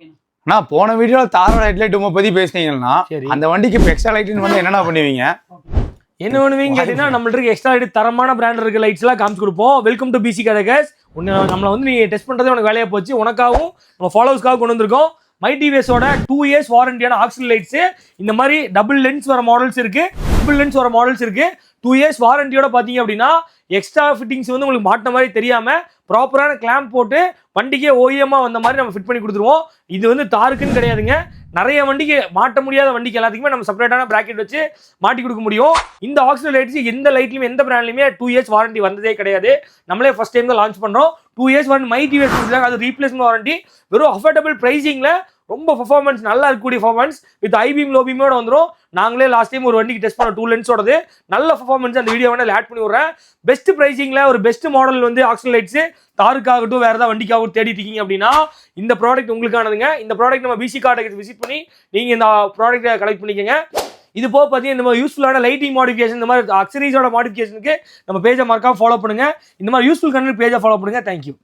அண்ணா போன வீடியோல தாரோட ஹெட்லைட் பத்தி பேசுனீங்கன்னா அந்த வண்டிக்கு இப்போ எக்ஸ்ட்ரா லைட்னு வந்து என்னென்ன பண்ணுவீங்க? என்ன பண்ணுவீங்க கேட்டீங்கன்னா நம்மள்ட்ட இருக்க எக்ஸ்ட்ரா லைட் தரமான பிராண்ட் இருக்க லைட்ஸ் எல்லாம் காமிச்சு கொடுப்போம். வெல்கம் டு பிசி கடைகஸ். நம்மளை வந்து நீ டெஸ்ட் பண்றதே உனக்கு வேலையா போச்சு. உனக்காகவும் நம்ம ஃபாலோவர்ஸ்க்காக கொண்டு வந்திருக்கோம். மை டிவிஎஸோட 2 years வாரண்டியான ஆக்சில் லைட்ஸ். இந்த மாதிரி டபுள் லென்ஸ் வர மாடல்ஸ் இருக்கு, ட்ரிபிள் லென்ஸ் வர மாடல்ஸ் இருக்கு. 2 years வாரண்டியோட பாத்தீங்க அப்படின்னா எக்ஸ்ட்ரா ஃபிட்டிங்ஸ் வந்து உங்களுக்கு மாட்ட மாதிரி தெரியாம ப்ராப்பரான கிளாம்ப் போட்டு வண்டிக்கே ஓஎம்மா வந்த மாதிரி நம்ம ஃபிட் பண்ணி கொடுத்துருவோம். இது வந்து தாருக்குன்னு கிடையாதுங்க, நிறைய வண்டிக்கு மாட்ட முடியாத வண்டிக்கு எல்லாத்துக்குமே நம்ம செப்பரேட்டான பிராக்கெட் வச்சு மாட்டி கொடுக்க முடியும். இந்த ஆக்சில் லைட்ஸ் எந்த லைட்லையுமே எந்த பிராண்ட்லையுமே 2 years வாரண்டி வந்ததே கிடையாது. நம்மளே ஃபர்ஸ்ட் டைம் தான் லான்ச் பண்றோம். 2 years வாரண்டி மை டிவிஎஸ் கொடுக்குறாங்க. அது ரீப்ளேஸ்மெண்ட் வாரண்டி, வெறும் அஃபோர்டபுள் பிரைசிங்ல ரொம்ப பர்ஃபார்மன்ஸ் நல்லா இருக்கக்கூடிய பர்ஃபார்மன்ஸ் வித் ஐபீம் லோபீமோட வந்துடும். நாங்களே லாஸ்ட் டைம் ஒரு வண்டிக்கு டெஸ்ட் பண்ண 2 லென்ஸோடது நல்ல பர்ஃபார்மன்ஸ் அந்த வீடியோ வேணா ஆட் பண்ணி விடுறேன். பெஸ்ட் பிரைசிங்ல ஒரு பெஸ்ட் மாடல் வந்து ஆக்சில் லைட்ஸ் தாருக்காகட்டும் வேற ஏதாவது வண்டிக்காகட்டும் தேடிட்டு இருக்கீங்க அப்படின்னா இந்த ப்ராடக்ட் உங்களுக்கானதுங்க. இந்த ப்ராடக்ட் நம்ம பிசி கார்டை விசிட் பண்ணி நீங்க இந்த ப்ராடக்ட்டை கலெக்ட் பண்ணிக்கோங்க. இது போக பார்த்தீங்கன்னா இந்த மாதிரி யூஸ்ஃபுல்லான லைட்டிங் மாடிஃபிகேஷன், இந்த மாதிரி அக்சரிஸோட மாடிஃபிகேஷனுக்கு நம்ம பேஜை மறக்காம ஃபாலோ பண்ணுங்க. இந்த மாதிரி யூஸ்ஃபுல் கண்டென்ட் பேஜை ஃபாலோ பண்ணுங்க. தேங்க்யூ.